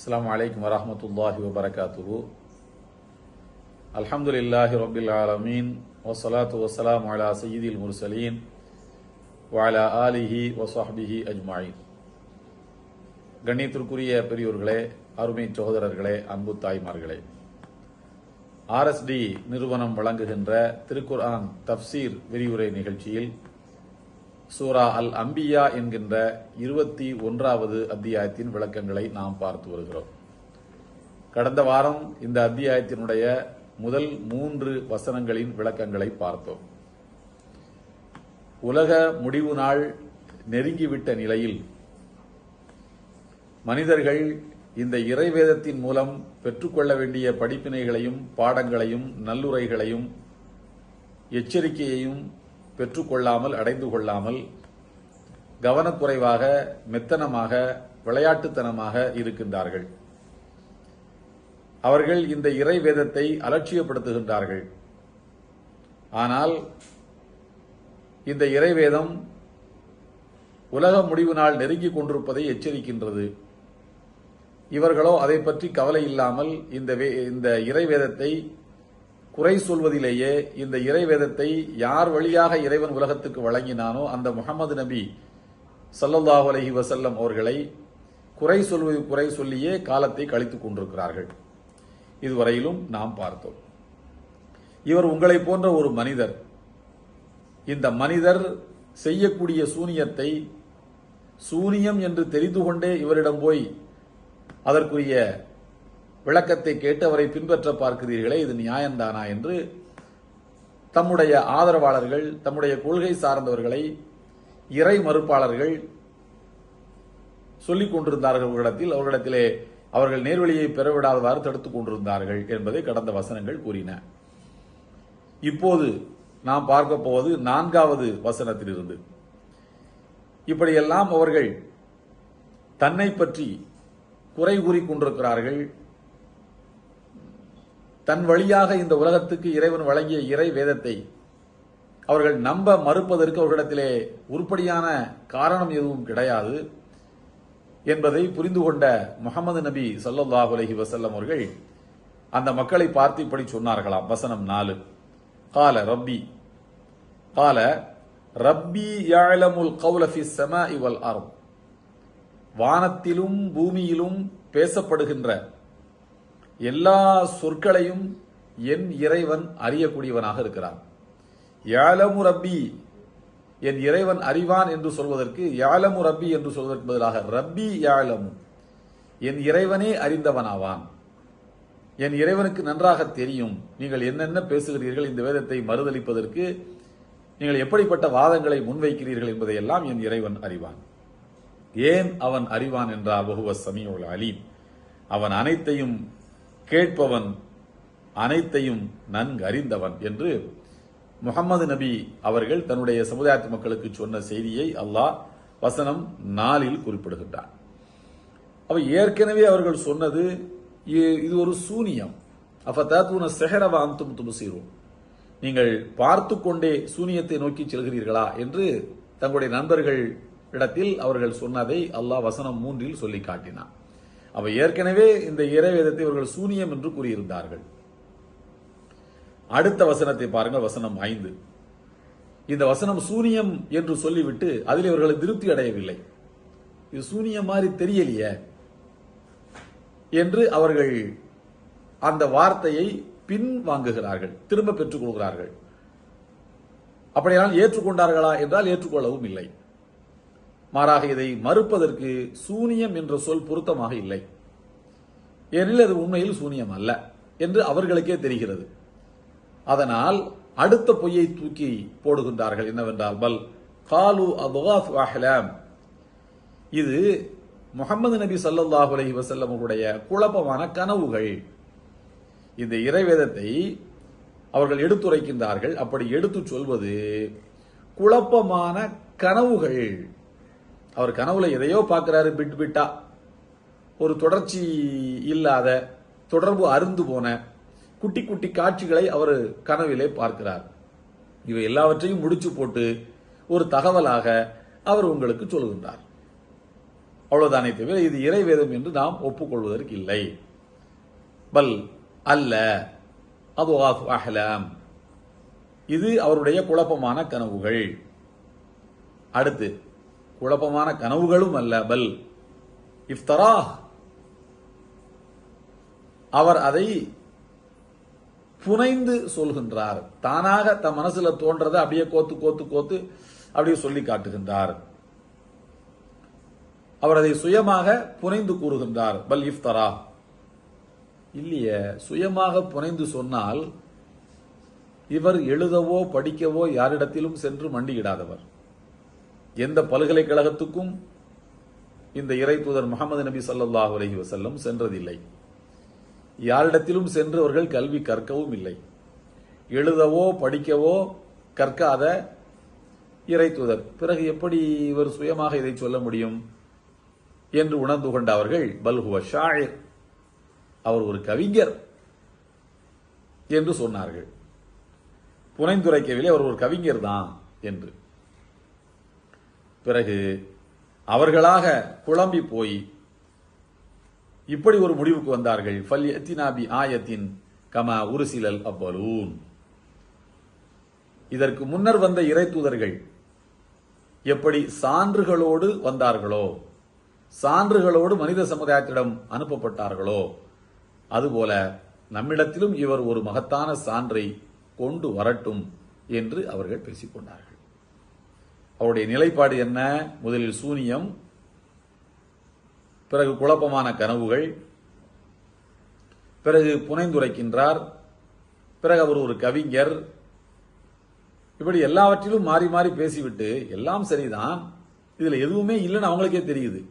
அஸ்ஸலாமு அலைக்கும் வரஹ்மத்துல்லாஹி வபரகாத்துஹு. அல்ஹம்துலில்லாஹி ரப்பில் ஆலமீன் வஸ்ஸலாத்து வஸ்ஸலாமு அலா சய்யிதில் முர்சலீன் வஅலா ஆலிஹி வஸஹ்பிஹி அஜ்மஈன். கண்ணியத்திற்குரிய பெரியோர்களே, அருமை சகோதரர்களே, அன்பு தாய்மார்களே, ஆர்எஸ்டி நிறுவனம் வழங்குகின்ற திருக்குர்ஆன் தஃப்சீர் விரிவுரை நிகழ்ச்சியில் சூரா அல் அம்பியா என்கின்ற 21வது அத்தியாயத்தின் விளக்கங்களை நாம் பார்த்து வருகிறோம். கடந்த வாரம் இந்த அத்தியாயத்தினுடைய முதல் 3 வசனங்களின் விளக்கங்களை பார்த்தோம். உலக முடிவு நாள் நெருங்கிவிட்ட நிலையில் மனிதர்கள் இந்த இறைவேதத்தின் மூலம் பெற்றுக்கொள்ள வேண்டிய படிப்பினைகளையும் பாடங்களையும் நல்லுரைகளையும் எச்சரிக்கையையும் பெற்றுக்கொள்ளாமல் அடைந்து கொள்ளாமல் கவனக்குறைவாக மெத்தனமாக விளையாட்டுத்தனமாக இருக்கின்றார்கள். அவர்கள் இந்த இறை வேதத்தை அலட்சியப்படுத்துகின்றார்கள். ஆனால் இந்த இறைவேதம் உலக முடிவு நாள் நெருங்கிக் கொண்டிருப்பதை எச்சரிக்கின்றது. இவர்களோ அதை பற்றி கவலை இல்லாமல் இந்த இறைவேதத்தை குறை சொல்வதிலேயே, இந்த இறைவேதத்தை யார் வழியாக இறைவன் உலகத்துக்கு வழங்கினானோ அந்த முஹம்மது நபி ஸல்லல்லாஹு அலைஹி வஸல்லம் அவர்களை குறை சொல்லியே காலத்தை கழித்துக் கொண்டிருக்கிறார்கள். இதுவரையிலும் நாம் பார்த்தோம். இவர் உங்களை போன்ற ஒரு மனிதர். இந்த மனிதர் செய்யக்கூடிய சூனியத்தை சூனியம் என்று தெரிந்து கொண்டே இவரிடம் போய் அதற்குரிய விளக்கத்தை கேட்டு அவரை பின்பற்ற பார்க்கிறீர்களே, இது நியாயம்தானா என்று தம்முடைய ஆதரவாளர்கள், தம்முடைய கொள்கை சார்ந்தவர்களை, இறை மறுப்பாளர்கள் சொல்லிக் கொண்டிருந்தார்கள். அவர்களிடத்திலே அவர்கள் நேர்வழியை பெறவிடாதவாறு தடுத்துக் கொண்டிருந்தார்கள் என்பதை கடந்த வசனங்கள் கூறின. இப்போது நாம் பார்க்க போவது 4வது வசனத்திலிருந்து. இப்படியெல்லாம் அவர்கள் தன்னை பற்றி குறை கூறிக் கொண்டிருக்கிறார்கள். தன் வழியாக இந்த உலகத்துக்கு இறைவன் வழங்கிய இறை வேதத்தை அவர்கள் நம்ப மறுப்பதற்கு அவர்களிடத்திலே உருப்படியான காரணம் எதுவும் கிடையாது என்பதை புரிந்து கொண்ட முஹம்மது நபி ஸல்லல்லாஹு அலைஹி வஸல்லம் அவர்கள் அந்த மக்களை பார்த்து இப்படி சொன்னார்களாம். வசனம் 4. கால ரப்பி யஅலமுல் கௌல ஃபிஸ் ஸமாஇ வல் அர்த். வானத்திலும் பூமியிலும் பேசப்படுகின்ற எல்லா சொற்களையும் என் இறைவன் அறியக்கூடியவனாக இருக்கிறான். யாலமு ரப்பி, என் இறைவன் அறிவான் என்று சொல்வதற்கு யாலமு ரப்பி என்று சொல்வதற்கு பதிலாக ரப்பி யாலமு, என் இறைவனே அறிந்தவனாவான். என் இறைவனுக்கு நன்றாக தெரியும் நீங்கள் என்னென்ன பேசுகிறீர்கள், இந்த வேதத்தை மறுதளிப்பதற்கு நீங்கள் எப்படிப்பட்ட வாதங்களை முன்வைக்கிறீர்கள் என்பதையெல்லாம் என் இறைவன் அறிவான். ஏன் அவன் அறிவான் என்றால் வஹுவ ஸமீஉல் அலீம், அவன் அனைத்தையும் கேட்பவன், அனைத்தையும் நன்கு அறிந்தவன் என்று முஹம்மது நபி அவர்கள் தன்னுடைய சமுதாயத்து மக்களுக்கு சொன்ன செய்தியை அல்லாஹ் வசனம் 4 குறிப்பிடுகின்றார். அவ ஏற்கனவே அவர்கள் சொன்னது இது ஒரு சூனியம். அஃபதாதுன ஸஹர வ அன்தும் துப்ஸிரூன், நீங்கள் பார்த்து கொண்டே சூனியத்தை நோக்கி செல்கிறீர்களா என்று தங்களுடைய நண்பர்கள் இடத்தில் அவர்கள் சொன்னதை அல்லாஹ் வசனம் 3 சொல்லி காட்டினார். அவ ஏற்கனவே இந்த இறைவேதத்தை அவர்கள் சூனியம் என்று கூறியிருந்தார்கள். அடுத்த வசனத்தை பாருங்கள், வசனம் 5. இந்த வசனம் சூனியம் என்று சொல்லிவிட்டு அதில் இவர்கள் திருப்தி அடையவில்லை. இது சூனியம் மாதிரி தெரியலையே என்று அவர்கள் அந்த வார்த்தையை பின் வாங்குகிறார்கள், திரும்ப பெற்றுக் கொள்கிறார்கள். அப்படியானால் ஏற்றுக்கொண்டார்களா என்றால் ஏற்றுக்கொள்ளவும் இல்லை. மாறாக இதை மறுப்பதற்கு சூனியம் என்ற சொல் பொருத்தமாக இல்லை. ஏனெனில் அது உண்மையில் சூனியம் அல்ல என்று அவர்களுக்கே தெரிகிறது. அதனால் அடுத்த பொய்யை தூக்கி போடுகின்றார்கள். என்னவென்றால் பல் காலு அத்காஃப் அஹ்லாம், இது முஹம்மது நபி ஸல்லல்லாஹு அலைஹி வஸல்லம் அவர்களுடைய குழப்பமான கனவுகள். இந்த இறைவேதத்தை அவர்கள் எடுத்துரைக்கின்றார்கள். அப்படி எடுத்து சொல்வது குழப்பமான கனவுகள். அவர் கனவுல எதையோ பார்க்கிறாரு, பிட்டா, ஒரு தொடர்ச்சி இல்லாத, தொடர்பு அருந்து போன குட்டி குட்டி காட்சிகளை அவர் கனவிலே பார்க்கிறார். இவை எல்லாவற்றையும் முடிச்சு போட்டு ஒரு தகவலாக அவர் உங்களுக்கு சொல்கின்றார். அவ்வளவுதானே தவிர இது இறை வேதம் என்று நாம் ஒப்புக்கொள்வதற்கு இல்லை. பல் அல்ல அதுவாஃப் அஹ்லாம், இது அவருடைய குழப்பமான கனவுகள். அடுத்து குழப்பமான கனவுகளும் அல்ல, பல் இஃப்தரா, அவர் அதை புனைந்து சொல்கின்றார். தானாக தம் மனசுல தோன்றதை அப்படியே கோத்து கோத்து கோத்து அப்படியே சொல்லி காட்டுகின்றார். அவர் அதை சுயமாக புனைந்து கூறுகின்றார். பல் இஃப்தரா, இல்லையே, சுயமாக புனைந்து சொன்னால் இவர் எழுதவோ படிக்கவோ யாரிடத்திலும் சென்று மண்டியிடாதவர். எந்த பல்கலைக்கழகத்துக்கும் இந்த இறை தூதர் முகமது நபி ஸல்லல்லாஹு அலைஹி வஸல்லம் சென்றதில்லை. யாரிடத்திலும் சென்று அவர்கள் கல்வி கற்கவும் இல்லை. எழுதவோ படிக்கவோ கற்காத இறை தூதர் பிறகு எப்படி இவர் சுயமாக இதை சொல்ல முடியும் என்று உணர்ந்து கொண்ட அவர்கள் பல் ஹுவ ஷாயிர், அவர் ஒரு கவிஞர் என்று சொன்னார்கள். புனைந்துரைக்கவில்லை, அவர் ஒரு கவிஞர் தான் என்று. பிறகு அவர்களாக குழம்பி போய் இப்படி ஒரு முடிவுக்கு வந்தார்கள். ஃபல்யத்தினா பி ஆயத்தின் கமா உர்சிலல் அவ்வலூன், இதற்கு முன்னர் வந்த இறை தூதர்கள் எப்படி சான்றுகளோடு வந்தார்களோ, சான்றுகளோடு மனித சமுதாயத்திடம் அனுப்பப்பட்டார்களோ, அதுபோல நம்மிடத்திலும் இவர் ஒரு மகத்தான சான்றை கொண்டு வரட்டும் என்று அவர்கள் பேசிக்கொண்டார்கள். அவருடைய நிலைப்பாடு என்ன? முதலில் சூனியம், பிறகு குழப்பமான கனவுகள், பிறகு புனைந்துரைக்கின்றார், பிறகு அவர் ஒரு கவிஞர். இப்படி எல்லாவற்றிலும் மாறி மாறி பேசிவிட்டு எல்லாம் சரிதான், இதுல எதுவுமே இல்லைன்னு அவங்களுக்கே தெரியுது.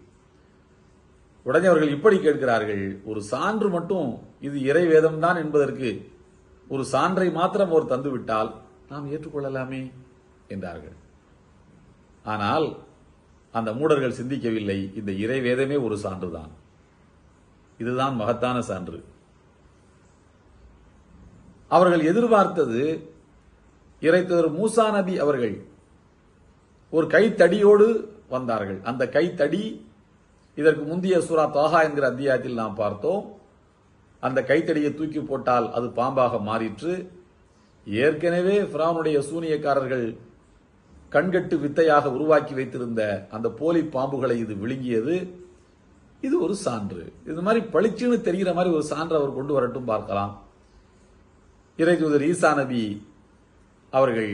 உடனே அவர்கள் இப்படி கேட்கிறார்கள், ஒரு சான்று மட்டும் இது இறை வேதம் தான் என்பதற்கு ஒரு சான்றை மாத்திரம் அவர் தந்துவிட்டால் நாம் ஏற்றுக்கொள்ளலாமே என்றார்கள். ஆனால் அந்த மூடர்கள் சிந்திக்கவில்லை, இந்த இறை வேதமே ஒரு சான்றுதான், இதுதான் மகத்தான சான்று. அவர்கள் எதிர்பார்த்தது இறைத்தூதர் மூசா நபி அவர்கள் ஒரு கைத்தடியோடு வந்தார்கள். அந்த கைத்தடி இதற்கு முந்தைய சூரா தாஹா என்கிற அத்தியாயத்தில் நாம் பார்த்தோம். அந்த கைத்தடியை தூக்கி போட்டால் அது பாம்பாக மாறிற்று. ஏற்கனவே ஃபிரௌனுடைய சூனியக்காரர்கள் கண்கட்டு வித்தையாக உருவாக்கி வைத்திருந்த அந்த போலி பாம்புகளை இது விழுங்கியது. இது ஒரு சான்று. இது மாதிரி பளிச்சுன்னு தெரிகிற மாதிரி ஒரு சான்று அவர் கொண்டு வரட்டும், பார்க்கலாம். இறை தூதர் ஈசா நபி அவர்கள்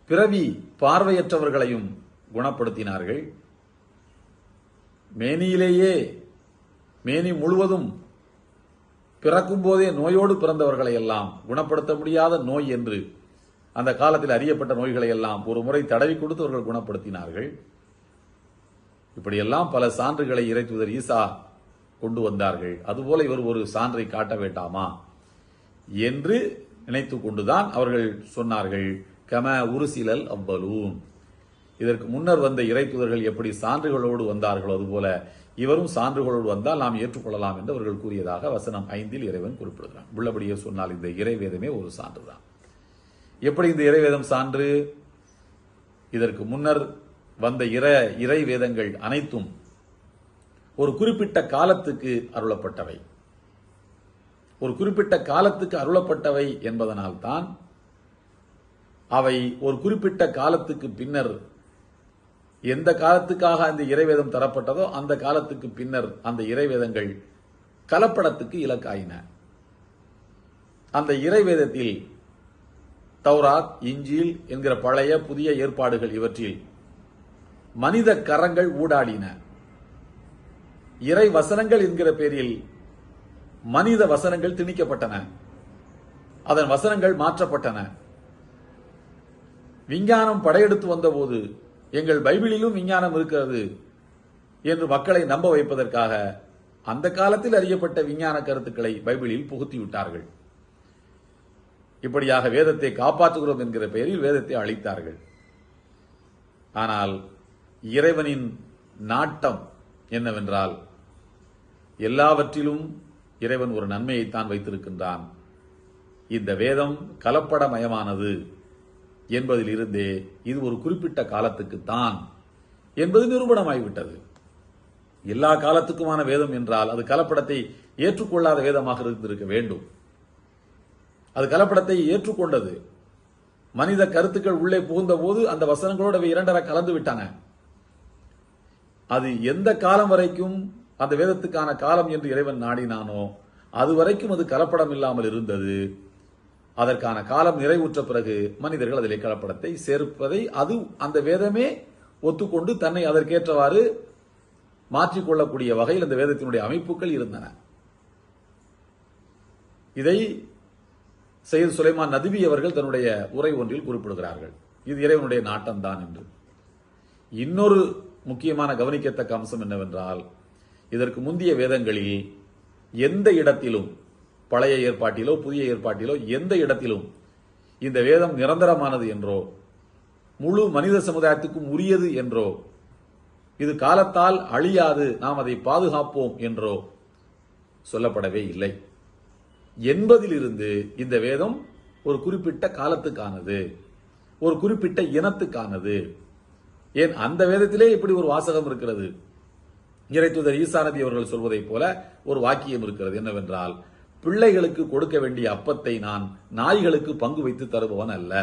பிறவி பார்வையற்றவர்களையும் குணப்படுத்தினார்கள். மேனியிலேயே, மேனி முழுவதும் பிறக்கும் போதே நோயோடு பிறந்தவர்களை எல்லாம் குணப்படுத்த முடியாத நோய் என்று அந்த காலத்தில் அறியப்பட்ட நோய்களை எல்லாம் ஒரு முறை தடவி கொடுத்து அவர்கள் குணப்படுத்தினார்கள். இப்படியெல்லாம் பல சான்றுகளை இறை தூதர் ஈசா கொண்டு வந்தார்கள். அதுபோல இவர் ஒரு சான்றை காட்ட வேண்டாமா என்று நினைத்து கொண்டுதான் அவர்கள் சொன்னார்கள், கம உருசிலல் அவ்வலூன், இதற்கு முன்னர் வந்த இறை தூதர்கள் எப்படி சான்றுகளோடு வந்தார்களோ அதுபோல இவரும் சான்றுகளோடு வந்தால் நாம் ஏற்றுக்கொள்ளலாம் என்று அவர்கள் கூறியதாக வசனம் 5 இறைவன் குறிப்பிடுகிறான். உள்ளபடியே சொன்னால் இந்த இறைவேதமே ஒரு சான்றுதான். எப்படி இந்த இறைவேதம் சான்று? இதற்கு முன்னர் வந்த இறை வேதங்கள் அனைத்தும் ஒரு குறிப்பிட்ட காலத்துக்கு அருளப்பட்டவை. ஒரு குறிப்பிட்ட காலத்துக்கு அருளப்பட்டவை என்பதனால்தான் அவை ஒரு குறிப்பிட்ட காலத்துக்கு பின்னர், எந்த காலத்துக்காக அந்த இறைவேதம் தரப்பட்டதோ அந்த காலத்துக்கு பின்னர் அந்த இறைவேதங்கள் கலப்படத்துக்கு இலக்காயின. அந்த இறைவேதத்தில் தௌராத், இஞ்சில் என்கிற பழைய புதிய ஏற்பாடுகள் இவற்றில் மனித கரங்கள் ஊடாடின. இறை வசனங்கள் என்கிற பேரில் மனித வசனங்கள் திணிக்கப்பட்டன, அதன் வசனங்கள் மாற்றப்பட்டன. விஞ்ஞானம் படையெடுத்து வந்தபோது எங்கள் பைபிளிலும் விஞ்ஞானம் இருக்கிறது என்று மக்களை நம்ப வைப்பதற்காக அந்த காலத்தில் அறியப்பட்ட விஞ்ஞான கருத்துக்களை பைபிளில் புகுத்திவிட்டார்கள். இப்படியாக வேதத்தை காப்பாற்றுகிறோம் என்கிற பெயரில் வேதத்தை அழித்தார்கள். ஆனால் இறைவனின் நாட்டம் என்னவென்றால், எல்லாவற்றிலும் இறைவன் ஒரு நன்மையைத்தான் வைத்திருக்கின்றான். இந்த வேதம் கலப்படமயமானது என்பதில் இருந்தே இது ஒரு குறிப்பிட்ட காலத்துக்குத்தான் என்பது நிரூபணமாகிவிட்டது. எல்லா காலத்துக்குமான வேதம் என்றால் அது கலப்படத்தை ஏற்றுக்கொள்ளாத வேதமாக இருந்திருக்க வேண்டும். அது கலப்படத்தை ஏற்றுக்கொண்டது. மனித கருத்துக்கள் உள்ளே புகுந்த போது அந்த வசனங்களோடு இரண்டரை கலந்து விட்டன. அது எந்த காலம் வரைக்கும் அந்த வேதத்துக்கான காலம் என்று இறைவன் நாடினானோ அது வரைக்கும் அது கலப்படம் இல்லாமல் இருந்தது. அதற்கான காலம் நிறைவுற்ற பிறகு மனிதர்கள் அதிலே கலப்படத்தை சேர்ப்பதை அது அந்த வேதமே ஒத்துக்கொண்டு தன்னை அதற்கேற்றவாறு மாற்றிக்கொள்ளக்கூடிய வகையில் அந்த வேதத்தினுடைய அமைப்புகள் இருந்தன. இதை சையத் சுலைமான் நதுவி அவர்கள் தன்னுடைய உரை ஒன்றில் குறிப்பிடுகிறார்கள். இது இறைவனுடைய நாட்டம்தான் என்று. இன்னொரு முக்கியமான கவனிக்கத்தக்க அம்சம் என்னவென்றால், இதற்கு முந்தைய வேதங்களில் எந்த இடத்திலும், பழைய ஏற்பாட்டிலோ புதிய ஏற்பாட்டிலோ எந்த இடத்திலும் இந்த வேதம் நிரந்தரமானது என்றோ முழு மனித சமுதாயத்துக்கும் உரியது என்றோ இது காலத்தால் அழியாது நாம் அதை பாதுகாப்போம் என்றோ சொல்லப்படவே இல்லை. என்பதிலிருந்து இந்த வேதம் ஒரு குறிப்பிட்ட காலத்துக்கானது, ஒரு குறிப்பிட்ட இனத்துக்கானது. ஏன் அந்த வேதத்திலே இப்படி ஒரு வாசகம் இருக்கிறது. இறைத்தூதர் ஈசா நபி அவர்கள் சொல்வதை போல ஒரு வாக்கியம் இருக்கிறது. என்னவென்றால், பிள்ளைகளுக்கு கொடுக்க வேண்டிய அப்பத்தை நான் நாய்களுக்கு பங்கு வைத்து தருபவன் அல்ல.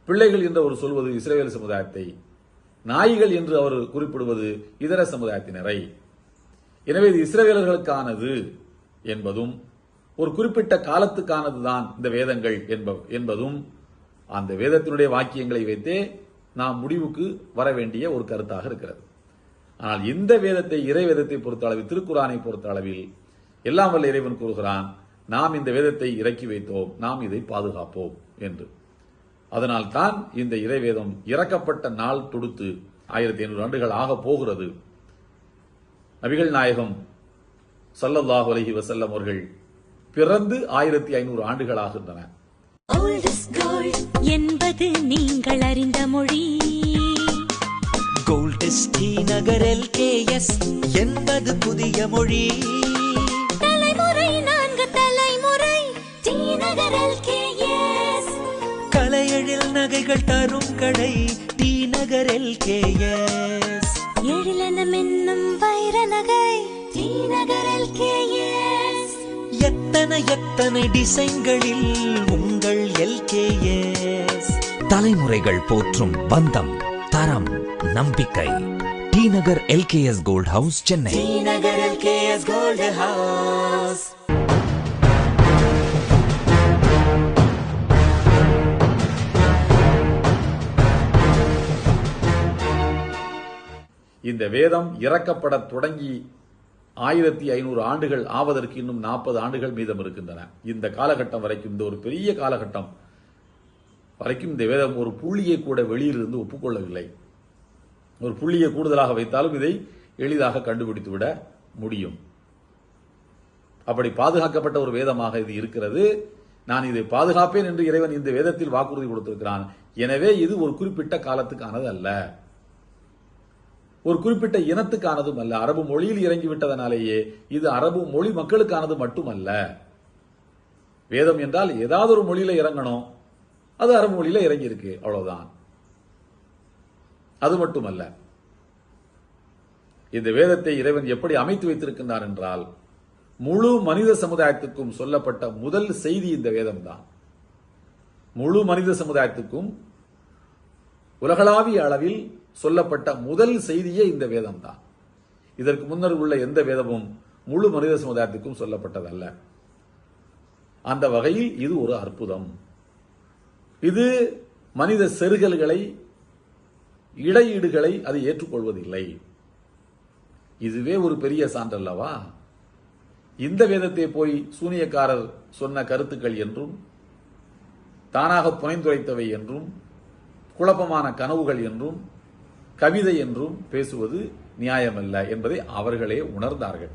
பிள்ளைகள் என்று அவர் சொல்வது இஸ்ரவேல் சமுதாயத்தை, நாய்கள் என்று அவர் குறிப்பிடுவது இதர சமுதாயத்தினரை. எனவே இது இஸ்ரவேலர்களுக்கானது என்பதும் ஒரு குறிப்பிட்ட காலத்துக்கானதுதான் இந்த வேதங்கள் என்பதும் அந்த வேதத்தினுடைய வாக்கியங்களை வைத்தே நாம் முடிவுக்கு வர வேண்டிய ஒரு கருத்தாக இருக்கிறது. ஆனால் இந்த வேதத்தை, இறை வேதத்தை பொறுத்த அளவில், திருக்குரானை பொறுத்த அளவில் எல்லாம் வல்ல இறைவன் கூறுகிறான், நாம் இந்த வேதத்தை இறக்கி வைத்தோம், நாம் இதை பாதுகாப்போம் என்று. அதனால் தான் இந்த இறைவேதம் இறக்கப்பட்ட நாள் தொடுத்து 1500 ஆண்டுகள் ஆக போகிறது. நபிகள் நாயகம் ஸல்லல்லாஹு அலைஹி வஸல்லம் அவர்கள் பிறந்து 1500 ஆண்டுகள் ஆகின்றன. என்பது நீங்கள் அறிந்த மொழி. கோல்டஸ் டி நகர் எல்கேஎஸ் என்பது புதிய மொழி. தலைமுறை 4 தலைமுறை டி நகர் எல்கேஎஸ். கலையெழில் நகைகள் தரும் கடை டி நகர் எல்கேஎஸ். எழிலென மின்னும் வைர நகை டி நகர் எல்கேஎஸ். எத்தனை டிசைன்களில் உங்கள் எல்கேஎஸ். தலைமுறைகள் போற்றும் பந்தம், தரம், நம்பிக்கை. T Nagar LKS gold house, Chennai. T Nagar LKS gold house. இந்த வேதம் இறக்கப்பட தொடங்கி 1500 ஆண்டுகள் ஆவதற்கு இன்னும் 40 ஆண்டுகள் மீதம் இருக்கின்றன. இந்த காலகட்டம் வரைக்கும், இந்த ஒரு பெரிய காலகட்டம் வரைக்கும் இந்த வேதம் ஒரு புள்ளியை கூட வெளியிலிருந்து ஒப்புக்கொள்ளவில்லை. ஒரு புள்ளியை கூடுதலாக வைத்தாலும் இதை எளிதாக கண்டுபிடித்து விட முடியும். அப்படி பாதுகாக்கப்பட்ட ஒரு வேதமாக இது இருக்கிறது. நான் இதை பாதுகாப்பேன் என்று இறைவன் இந்த வேதத்தில் வாக்குறுதி கொடுத்திருக்கிறான். எனவே இது ஒரு குறிப்பிட்ட காலத்துக்கானது அல்ல, ஒரு குறிப்பிட்ட இனத்துக்கானதும் அல்ல. அரபு மொழியில் இறங்கிவிட்டதனாலேயே இது அரபு மொழி மக்களுக்கானது மட்டுமல்ல. வேதம் என்றால் ஏதாவது ஒரு மொழியில இறங்கணும், அது அரபு மொழியில இறங்கி இருக்கு, அவ்வளவுதான். அது மட்டுமல்ல, இந்த வேதத்தை இறைவன் எப்படி அமைத்து வைத்திருக்கின்றார் என்றால், முழு மனித சமுதாயத்துக்கும் சொல்லப்பட்ட முதல் செய்தி இந்த வேதம் தான். முழு மனித சமுதாயத்துக்கும் உலகளாவிய அளவில் சொல்லப்பட்ட முதல் செய்தியே இந்த வேதம் தான். இதற்கு முன்னர் உள்ள எந்த வேதமும் முழு மனித சமுதாயத்துக்கும் சொல்லப்பட்டதல்ல. அந்த வகையில் இது ஒரு அற்புதம். இது மனித செருகல்களை, இடையீடுகளை அது ஏற்றுக்கொள்வதில்லை. இதுவே ஒரு பெரிய சான்றல்லவா? இந்த வேதத்தை போய் சூனியக்காரர் சொன்ன கருத்துக்கள் என்றும், தானாக புனைந்துரைத்தவை என்றும், குழப்பமான கனவுகள் என்றும், கவிதை என்றும் பேசுவது நியாயமல்ல என்பதை அவர்களே உணர்ந்தார்கள்.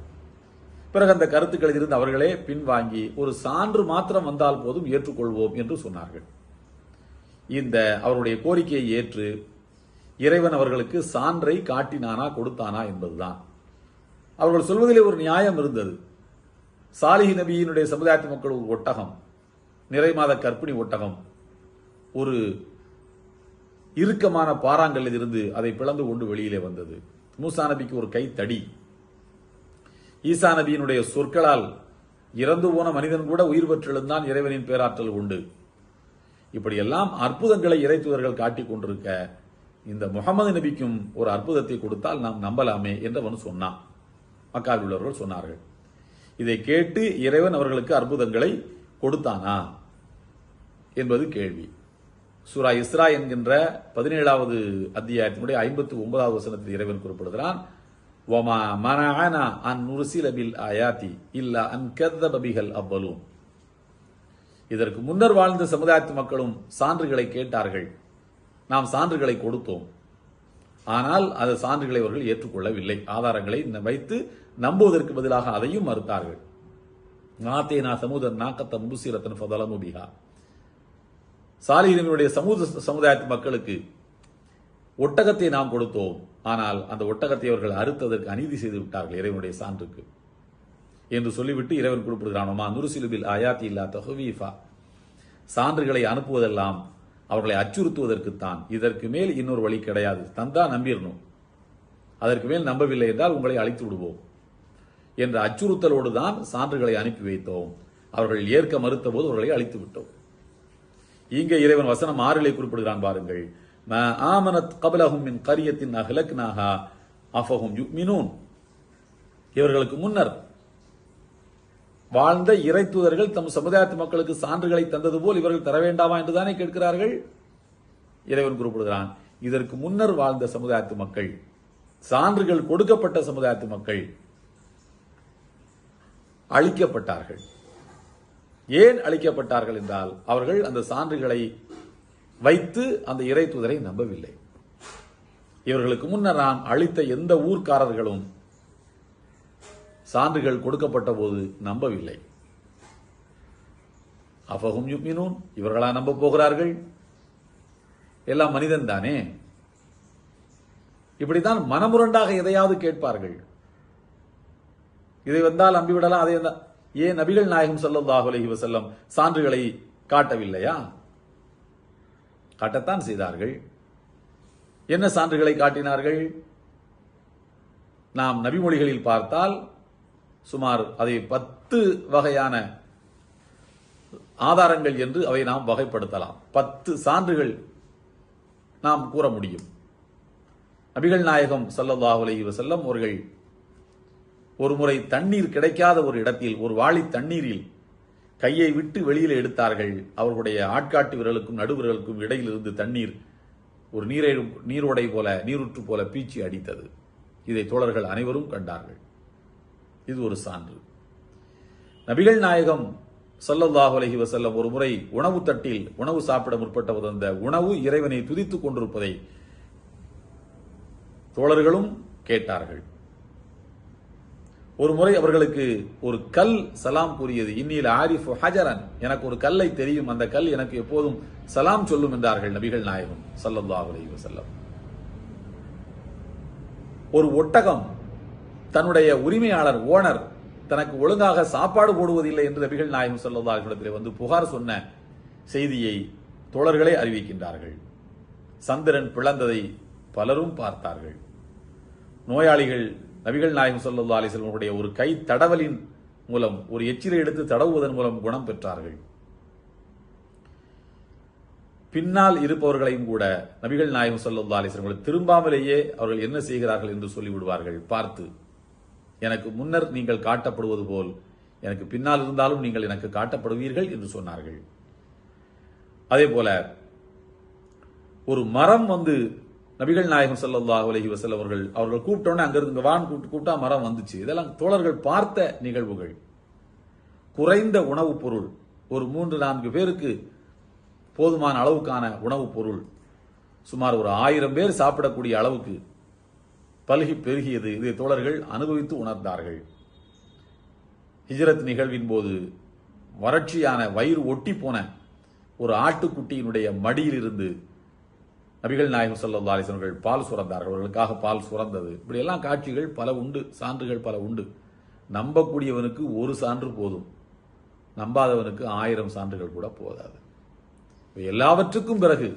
பிறகு அந்த கருத்துக்களில் இருந்து அவர்களே பின்வாங்கி ஒரு சான்று மாத்திரம் வந்தால் போதும் ஏற்றுக்கொள்வோம் என்று சொன்னார்கள். இந்த அவருடைய கோரிக்கையை ஏற்று இறைவன் அவர்களுக்கு சான்றை காட்டினானா, கொடுத்தானா என்பதுதான். அவர்கள் சொல்வதிலே ஒரு நியாயம் இருந்தது. சாலிஹ் நபியினுடைய சமுதாயத்து மக்கள் ஒரு ஒட்டகம், நிறை மாத கர்ப்பிணி ஒட்டகம், ஒரு இறுக்கமான பாறாங்கல்லில் இருந்து அதை பிளந்து கொண்டு வெளியிலே வந்தது. மூசா நபிக்கு ஒரு கை தடி. ஈசா நபியினுடைய சொற்களால் இறந்து போன மனிதன் கூட உயிர் பெற்றெழுந்தான். இறைவனின் பேராற்றல் உண்டு. இப்படியெல்லாம் அற்புதங்களை இறைத்துவர்கள் காட்டிக் கொண்டிருக்க இந்த முகமது நபிக்கும் ஒரு அற்புதத்தை கொடுத்தால் நாம் நம்பலாமே என்றவன் சொன்னான். மக்காவில் உள்ளவர்கள் சொன்னார்கள். இதை கேட்டு இறைவன் அவர்களுக்கு அற்புதங்களை கொடுத்தானா என்பது கேள்வி. சூரா இஸ்ரா என்கின்ற 17வது அத்தியாயத்தினுடைய 59வது வசனத்தில் இறைவன் குறிப்பிடுகிறான், வமா மனஅனா அன் நுர்சில பில் ஆயாத்தி இல்லா அன் கذب பிஹல் அவ்வலூன். இதற்கு முன்னர் வாழ்ந்த சமுதாயத்து மக்களும் சான்றுகளை கேட்டார்கள், நாம் சான்றுகளை கொடுத்தோம், ஆனால் அந்த சான்றுகளை அவர்கள் ஏற்றுக்கொள்ளவில்லை. ஆதாரங்களை வைத்து நம்புவதற்கு பதிலாக அதையும் மறுத்தார்கள். நாத்தேனா சமூதன் நாக்கத்த முபுசிரத்தன் ஃபதலமு பிஹா. சாலிஹினுடைய சமுதாயத்து மக்களுக்கு ஒட்டகத்தை நாம் கொடுத்தோம், ஆனால் அந்த ஒட்டகத்தை அவர்கள் அறுத்ததற்கு அநீதி செய்து விட்டார்கள் இறைவனுடைய சான்றுக்கு என்று சொல்லிவிட்டு இறைவன் குறிப்பிடுகிறானோமா நுருசிலுபில் ஆயாத்தி இல்லா தஹ்வீஃபா. சான்றுகளை அனுப்புவதெல்லாம் அவர்களை அச்சுறுத்துவதற்குத்தான், இதற்கு மேல் இன்னொரு வழி கிடையாது. தந்தா நம்பிடணும், அதற்கு மேல் நம்பவில்லை என்றால் உங்களை அழித்து விடுவோம் என்ற அச்சுறுத்தலோடு தான் சான்றுகளை அனுப்பி வைத்தோம். அவர்கள் ஏற்க மறுத்த போது அவர்களை அழித்து விட்டோம். இங்கே இறைவன் வசனம் 6 குறிப்பிடுகிறான் பாருங்கள். மா ஆமனத் கப்லஹும் மின் கரியத்தின் அஹ்லக்னாஹா அஃபஹும் யுமினூன். இவர்களுக்கு முன்னர் வாழ்ந்த இறைத்தூதர்கள் தம் சமுதாயத்து மக்களுக்கு சான்றுகளை தந்தது போல் இவர்கள் தர வேண்டாமா என்றுதானே கேட்கிறார்கள். இறைவன் குறிப்பிடுகிறான், இதற்கு முன்னர் வாழ்ந்த சமுதாயத்து மக்கள், சான்றுகள் கொடுக்கப்பட்ட சமுதாயத்து மக்கள் அழிக்கப்பட்டார்கள். ஏன் அழிக்கப்பட்டார்கள் என்றால் அவர்கள் அந்த சான்றுகளை வைத்து அந்த இறை தூதரை நம்பவில்லை. இவர்களுக்கு முன்னர் நான் அழித்த எந்த ஊர்க்காரர்களும் சான்றுகள் கொடுக்கப்பட்ட போது நம்பவில்லை. அஃபஹும் யுமினூன், இவர்களா நம்ப போகிறார்கள்? எல்லாம் மனிதன் தானே. இப்படித்தான் மனமுரண்டாக எதையாவது கேட்பார்கள். இதை வந்தால் நம்பிவிடலாம், அதை ஏன் நபிகள் நாயகம் ஸல்லல்லாஹு அலைஹி வஸல்லம் சான்றுகளை காட்டவில்லையா? காட்டத்தான் செய்தார்கள். என்ன சான்றுகளை காட்டினார்கள்? நாம் நபிமொழிகளில் பார்த்தால் சுமார் அதை 10 வகையான ஆதாரங்கள் என்று அவை நாம் வகைப்படுத்தலாம். 10 சான்றுகள் நாம் கூற முடியும். நபிகள் நாயகம் ஸல்லல்லாஹு அலைஹி வஸல்லம் அவர்கள் ஒரு முறை தண்ணீர் கிடைக்காத ஒரு இடத்தில் ஒரு வாளி தண்ணீரில் கையை விட்டு வெளியில் எடுத்தார்கள். அவர்களுடைய ஆட்காட்டு விரலுக்கும் நடுவிரலுக்கும் இடையில் இருந்து தண்ணீர் ஒரு நீரோடை போல நீரூற்று போல பீச்சி அடித்தது. இதை தோழர்கள் அனைவரும் கண்டார்கள். இது ஒரு சான்று. நபிகள் நாயகம் ஸல்லல்லாஹு அலைஹி வஸல்லம் ஒரு முறை உணவு தட்டில் உணவு சாப்பிட முற்பட்ட அந்த உணவு இறைவனை துதித்துக் கொண்டிருப்பதை தோழர்களும் கேட்டார்கள். ஒரு முறை அவர்களுக்கு ஒரு கல் சலாம் கூறியது. இன்னில் ஆரிஃபு ஹஜரன், எனக்கு ஒரு கல்லை தெரியும், அந்த கல் எனக்கு எப்போதும் சலாம் சொல்லும் என்றார்கள் நபிகள் நாயகம் ஸல்லல்லாஹு அலைஹி வஸல்லம். ஒரு ஒட்டகம் தன்னுடைய உரிமையாளர் ஓனர் தனக்கு ஒழுங்காக சாப்பாடு போடுவதில்லை என்று நபிகள் நாயகம் ஸல்லல்லாஹு அலைஹி வஸல்லம் வந்து புகார் சொன்ன செய்தியை தோழர்களே அறிவிக்கின்றார்கள். சந்திரன் பிளந்ததை பலரும் பார்த்தார்கள். நோயாளிகள் நபிகள் நாயகம் ஸல்லல்லாஹு அலைஹி வஸல்லம் ஒரு கை தடவலின் மூலம் ஒரு எச்சிலை எடுத்து தடவுவதன் மூலம் குணம் பெற்றார்கள். பின்னால் இருப்பவர்களையும் கூட நபிகள் நாயகம் ஸல்லல்லாஹு அலைஹி வஸல்லம் திரும்பாமலேயே அவர்கள் என்ன செய்கிறார்கள் என்று சொல்லிவிடுவார்கள். பார்த்து, எனக்கு முன்னர் நீங்கள் காட்டப்படுவது போல் எனக்கு பின்னால் இருந்தாலும் நீங்கள் எனக்கு காட்டப்படுவீர்கள் என்று சொன்னார்கள். அதே போல ஒரு மரம் வந்து நபிகள் நாயகம் ஸல்லல்லாஹு அலைஹி வஸல்லம் அவர்கள் கூப்பிட்டோன்னே அங்கிருந்து வான் கூப்பிட்டா மரம் வந்துச்சு. இதெல்லாம் தோழர்கள் பார்த்த நிகழ்வுகள். குறைந்த உணவுப் பொருள், ஒரு 3-4 பேருக்கு போதுமான அளவுக்கான உணவுப் பொருள் சுமார் ஒரு 1000 பேர் சாப்பிடக்கூடிய அளவுக்கு பல்கி பெருகியது. இதை தோழர்கள் அனுபவித்து உணர்ந்தார்கள். ஹிஜ்ரத் நிகழ்வின் போது வறட்சியான வயிறு ஒட்டி போன ஒரு ஆட்டுக்குட்டியினுடைய மடியில் இருந்து நபிகள் நாயகம் ஸல்லல்லாஹு அலைஹி வஸல்லம் பால் சுரந்தார்கள். அவர்களுக்காக பால் சுரந்தது. இப்படி எல்லாம் காட்சிகள் பல உண்டு, சான்றுகள் பல உண்டு. நம்பக்கூடியவனுக்கு ஒரு சான்று போதும், நம்பாதவனுக்கு 1000 சான்றுகள் கூட போதாது. எல்லாவற்றுக்கும் பிறகு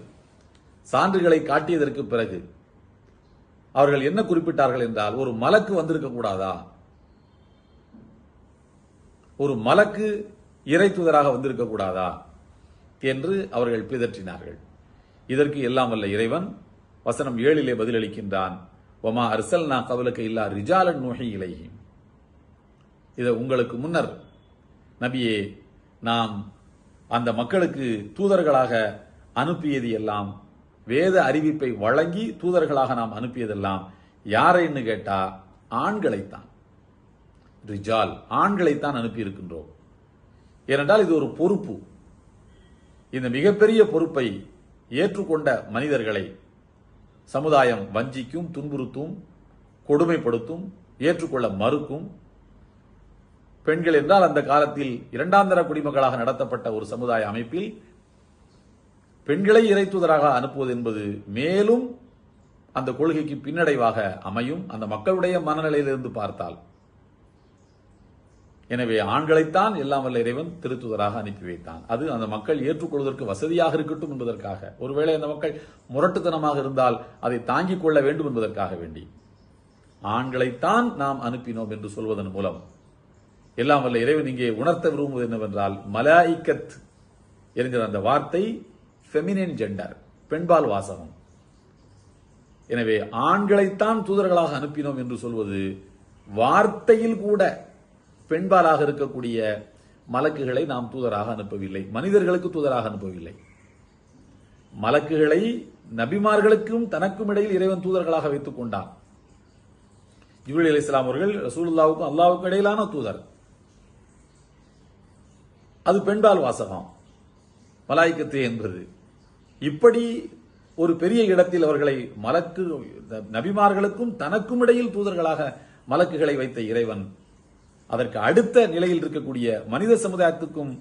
சான்றுகளை காட்டியதற்கு பிறகு அவர்கள் என்ன குறிப்பிட்டார்கள் என்றால், ஒரு மலக்கு வந்திருக்க கூடாதா? ஒரு மலக்கு இறை தூதராக வந்திருக்க கூடாதா என்று அவர்கள் பிதற்றினார்கள். இதற்கு எல்லாம் வல்ல இறைவன் வசனம் 7 பதிலளிக்கின்றான். வமா அர்சல்னா கவலக்க இல்லா ரிஜாலன் நூஹி இலைஹி. இதை உங்களுக்கு முன்னர் நபியே நாம் அந்த மக்களுக்கு தூதர்களாக அனுப்பியது எல்லாம், வேத அறிவிப்பை வழங்கி தூதர்களாக நாம் அனுப்பியதெல்லாம் யாரைன்னு கேட்டா ஆண்களைத்தான். ரிஜால், ஆண்களைத்தான் அனுப்பி இருக்கின்றோம். ஏனென்றால் இது ஒரு பொறுப்பு. இந்த மிகப்பெரிய பொறுப்பை ஏற்றுக்கொண்ட மனிதர்களை சமுதாயம் வஞ்சிக்கும், துன்புறுத்தும், கொடுமைப்படுத்தும், ஏற்றுக்கொள்ள மறுக்கும். பெண்கள் என்றால் அந்த காலத்தில் இரண்டாந்தர குடிமக்களாக நடத்தப்பட்ட ஒரு சமுதாய அமைப்பில் பெண்களை இறை தூதராக அனுப்புவது என்பது மேலும் அந்த கொள்கைக்கு பின்னடைவாக அமையும், அந்த மக்களுடைய மனநிலையிலிருந்து பார்த்தால். எனவே ஆண்களைத்தான் எல்லாம் வல்ல இறைவன் திருத்தூதராக அனுப்பி வைத்தான். அது அந்த மக்கள் ஏற்றுக்கொள்வதற்கு வசதியாக இருக்கட்டும் என்பதற்காக. ஒருவேளை அந்த மக்கள் முரட்டுத்தனமாக இருந்தால் அதை தாங்கிக் கொள்ள வேண்டும் என்பதற்காக வேண்டி ஆண்களைத்தான் நாம் அனுப்பினோம் என்று சொல்வதன் மூலம் எல்லாம் வல்ல இறைவன் இங்கே உணர்த்த விரும்புவது என்னவென்றால், மலாயிக்கத் என்கிற அந்த வார்த்தை ஃபெமினின் ஜெண்டர், பெண்பால் வாசகம். எனவே ஆண்களைத்தான் தூதர்களாக அனுப்பினோம் என்று சொல்வது வார்த்தையில் கூட பெண்பாலாக இருக்கக்கூடிய மலக்குகளை நாம் தூதராக அனுப்பவில்லை, மனிதர்களுக்கு தூதராக அனுப்பவில்லை. மலக்குகளை நபிமார்களுக்கும் தனக்கும் இடையில் இறைவன் தூதர்களாக வைத்துக் கொண்டான். ஜிப்ரீல் அலைஹிஸ்ஸலாம் அவர்கள் ரசூலுல்லாஹ்வுக்கும் அல்லாஹ்வுக்கும் இடையிலான தூதர். அது பெண்பால் வாசகம் மலாயிக்கத்து என்பது. இப்படி ஒரு பெரிய இடத்தில் அவர்களை மலக்கு நபிமார்களுக்கும் தனக்கும் இடையில் தூதர்களாக மலக்குகளை வைத்த இறைவன் அதற்கு அடுத்த நிலையில் இருக்கக்கூடிய மனித சமுதாயத்துக்கும்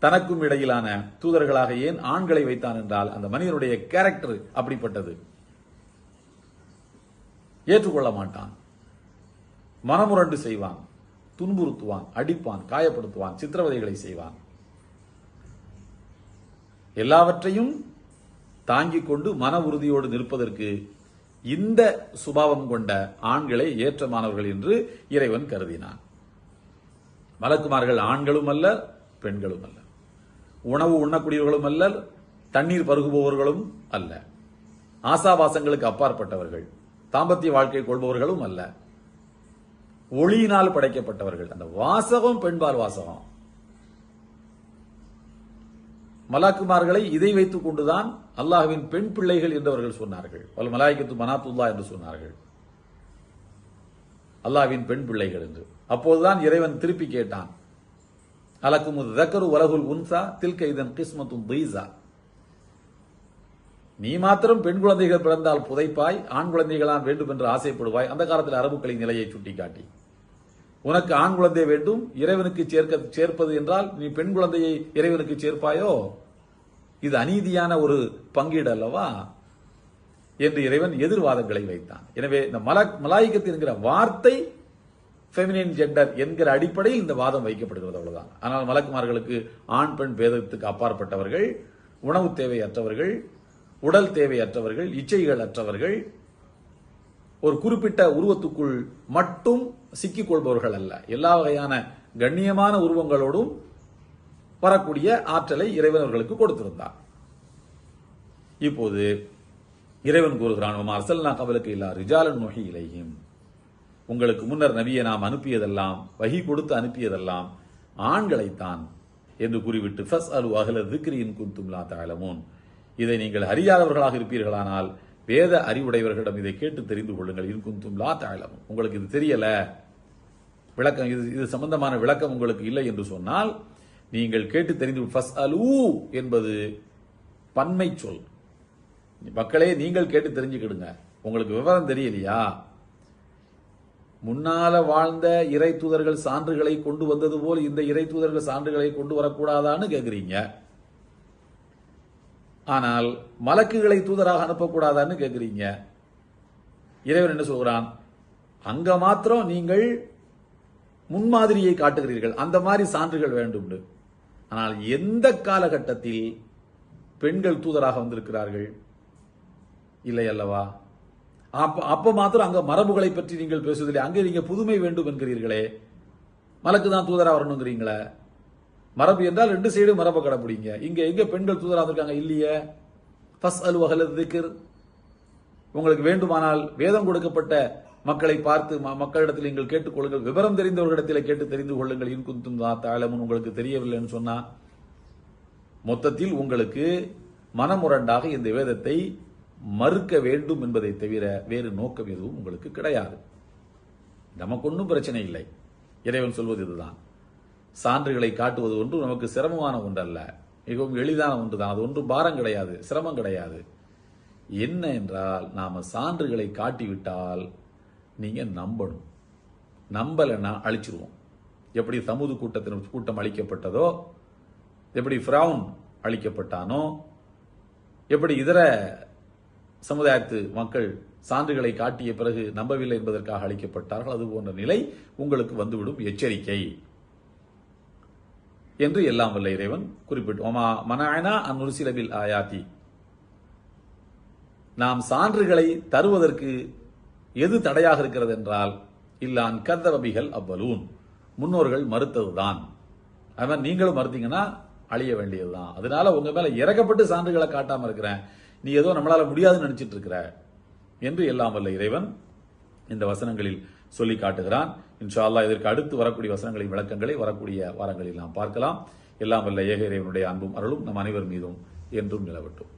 தனக்கும் இடையிலான தூதர்களாக ஏன் ஆண்களை வைத்தான் என்றால், அந்த மனிதனுடைய கேரக்டர் அப்படிப்பட்டது. ஏற்றுக்கொள்ள மாட்டான், மனமுரண்டு செய்வான், துன்புறுத்துவான், அடிப்பான், காயப்படுத்துவான், சித்திரவதைகளை செய்வான். எல்லாவற்றையும் தாங்கிக் கொண்டு மன உறுதியோடு நிற்பதற்கு இந்த சுபாவம் கொண்ட ஆண்களை ஏற்றமானவர்கள் என்று இறைவன் கருதினான். மலக்குமார்கள் ஆண்களும் அல்ல, பெண்களும் அல்ல, உணவு உண்ணக்கூடியவர்களும் அல்ல, தண்ணீர் பருகுபவர்களும் அல்ல, ஆசாபாசங்களுக்கு அப்பாற்பட்டவர்கள், தாம்பத்திய வாழ்க்கை கொள்பவர்களும் அல்ல, ஒளியினால் படைக்கப்பட்டவர்கள். அந்த வாசகம் பெண்பால் வாசகம். மலாக்குமார்களை இதை வைத்துக் கொண்டுதான் அல்லாஹ்வின் பெண் பிள்ளைகள் என்று அவர்கள் சொன்னார்கள். வல் மலாயிகத்து மனாத்துல்லா என்று சொன்னார்கள், அல்லாஹ்வின் பெண் பிள்ளைகள் என்று. அப்போதுதான் இறைவன் திருப்பி கேட்டான், அலக்கும் தக்கரு வலகுல் உன்சா தில்க இதன் கிஸ்மத்தும் தீஸா. நீ மாத்திரம் பெண் குழந்தைகள் பிறந்தால் புதைப்பாய், ஆண் குழந்தைகளான் வேண்டும் என்று ஆசைப்படுவாய். அந்த காலத்தில் அரபுக்களின் நிலையை சுட்டிக்காட்டி, உனக்கு ஆண் குழந்தை வேண்டும், இறைவனுக்கு சேர்ப்பது என்றால் நீ பெண் குழந்தையை இறைவனுக்கு சேர்ப்பாயோ? இது அநீதியான ஒரு பங்கீடு அல்லவா என்று இறைவன் எதிர்வாதங்களை வைத்தான். எனவே இந்த மலாயிகத்து என்கிற வார்த்தை ஃபெமினின் ஜெண்டர் என்கிற அடிப்படையில் இந்த வாதம் வைக்கப்படுகிறது, அவ்வளவுதான். ஆனால் மலக்குமார்களுக்கு ஆண் பெண் பேதத்துக்கு அப்பாற்பட்டவர்கள், உணவு தேவையற்றவர்கள், உடல் தேவையற்றவர்கள், இச்சைகள் அற்றவர்கள், ஒரு குறிப்பிட்ட உருவத்துக்குள் மட்டும் சிக்கிக் கொள்பவர்கள் அல்ல, எல்லா வகையான கண்ணியமான உருவங்களோடும் வரக்கூடிய ஆற்றலை இறைவன் அவர்களுக்கு கொடுத்திருந்தார். இப்போது இறைவன் கூறுகிறான், அர்சல்னா கவலுக்கு இல்லா ரிஜாலன் நுஹி இலைஹிம். உங்களுக்கு முன்னர் நபியை நாம் அனுப்பியதெல்லாம், வஹி கொடுத்து அனுப்பியதெல்லாம் ஆண்களைத்தான் என்று கூறிவிட்டு ஃபஸ்அலு அஹ்ல ذிக்ரி இன் குன்தும் லா தஅலமூன். இதை நீங்கள் அறியாதவர்களாக இருப்பீர்களானால் வேத அறிவுடையவர்களிடம் இதை கேட்டு தெரிந்து கொள்ளுங்கள். இன் குன்தும் லா தஅலமூன். உங்களுக்கு இது தெரியல, விளக்கம் இது சம்பந்தமான விளக்கம் உங்களுக்கு இல்லை என்று சொன்னால் நீங்கள் கேட்டு தெரிந்து. ஃபஸ்அலு என்பது பன்மை சொல். மக்களே நீங்கள் கேட்டு தெரிஞ்சுக்கிடுங்க. உங்களுக்கு விவரம் தெரியலையா? முன்னால வாழ்ந்த இறை தூதர்கள் சான்றுகளை கொண்டு வந்தது போல் இந்த இறை தூதர்கள் சான்றுகளை கொண்டு வரக்கூடாதான்னு கேட்குறீங்க. ஆனால் மலக்குகளை தூதராக அனுப்பக்கூடாதான்னு கேட்குறீங்க. இறைவன் என்ன சொல்கிறான்? அங்க மாத்திரம் நீங்கள் முன்மாதிரியை காட்டுகிறீர்கள், அந்த மாதிரி சான்றுகள் வேண்டும். ஆனால் எந்த காலகட்டத்தில் பெண்கள் தூதராக வந்திருக்கிறார்கள்? இல்லை அல்லவா? அப்ப மாத்திரம் அங்க மரபுகளை பற்றி நீங்கள் பேசுவதில்லை. அங்கே நீங்க புதுமை வேண்டும் என்கிறீர்களே, மலக்கு தான் தூதரா வரணுங்கிறீங்களே. மரபு என்றால் 2 சைடு மரபை கடைபிடிங்க. இங்க எங்க பெண்கள் தூதரா இருக்காங்க? இல்லையே. ஃபஸ்அலு அஹ்ல திக்ர், உங்களுக்கு வேண்டுமானால் வேதம் கொடுக்கப்பட்ட மக்களை பார்த்து மக்களிடத்தில் நீங்கள் கேட்டுக்கொள்ளுங்கள், விவரம் தெரிந்தவர்களிடத்தில் கேட்டு தெரிந்து கொள்ளுங்கள். இன் குந்தும் தஅலமூன், உங்களுக்கு தெரியவில்லைன்னு சொன்னா மொத்தத்தில் உங்களுக்கு மனமுரண்டாக இந்த வேதத்தை மறுக்க வேண்டும் என்பதை தவிர வேறு நோக்கம் எதுவும் உங்களுக்கு கிடையாது. நமக்கு ஒன்றும் பிரச்சனை இல்லை. இறைவன் சொல்வது இதுதான். சான்றுகளை காட்டுவது ஒன்று நமக்கு சிரமமான ஒன்றல்ல, மிகவும் எளிதான ஒன்றுதான். அது ஒன்றும் பாரம் கிடையாது, சிரமம் கிடையாது. என்ன என்றால், நாம சான்றுகளை காட்டிவிட்டால் நீங்க நம்பணும். நம்பலைன்னா அழிச்சிருவோம். எப்படி சமூது கூட்டம் அழிக்கப்பட்டதோ, எப்படி ஃபிரௌன் அழிக்கப்பட்டானோ, எப்படி இதர சமுதாயத்து மக்கள் சான்றுகளை காட்டிய பிறகு நம்பவில்லை என்பதற்காக அழிக்கப்பட்டார்கள், அது போன்ற நிலை உங்களுக்கு வந்துவிடும். எச்சரிக்கை என்று எல்லாம் வல்ல இறைவன் குறிப்பிட்டு, மனஅனா அன் நுர்சில பில் ஆயாத்தி, நாம் சான்றுகளை தருவதற்கு எது தடையாக இருக்கிறது என்றால், இல்லான் கதப பிஹல் அவ்வலூன், முன்னோர்கள் மறுத்ததுதான். அதனால நீங்களும் மறுத்தீங்கன்னா அழிய வேண்டியதுதான். அதனால உங்க மேல இறக்கப்பட்டு சான்றுகளை காட்டாம இருக்கிறேன், நீ ஏதோ நம்மளால முடியாதுன்னு நினைச்சிட்டு இருக்கிற என்று எல்லாம் வல்ல இறைவன் இந்த வசனங்களில் சொல்லி காட்டுகிறான். இன்ஷா அல்லாஹ் இதற்கு அடுத்து வரக்கூடிய வசனங்களின் விளக்கங்களை வரக்கூடிய வாரங்களில் நாம் பார்க்கலாம். எல்லாம் வல்ல ஏக இறைவனுடைய அன்பும் அருளும் நம் அனைவர் மீதும் என்றும் நிலவட்டும்.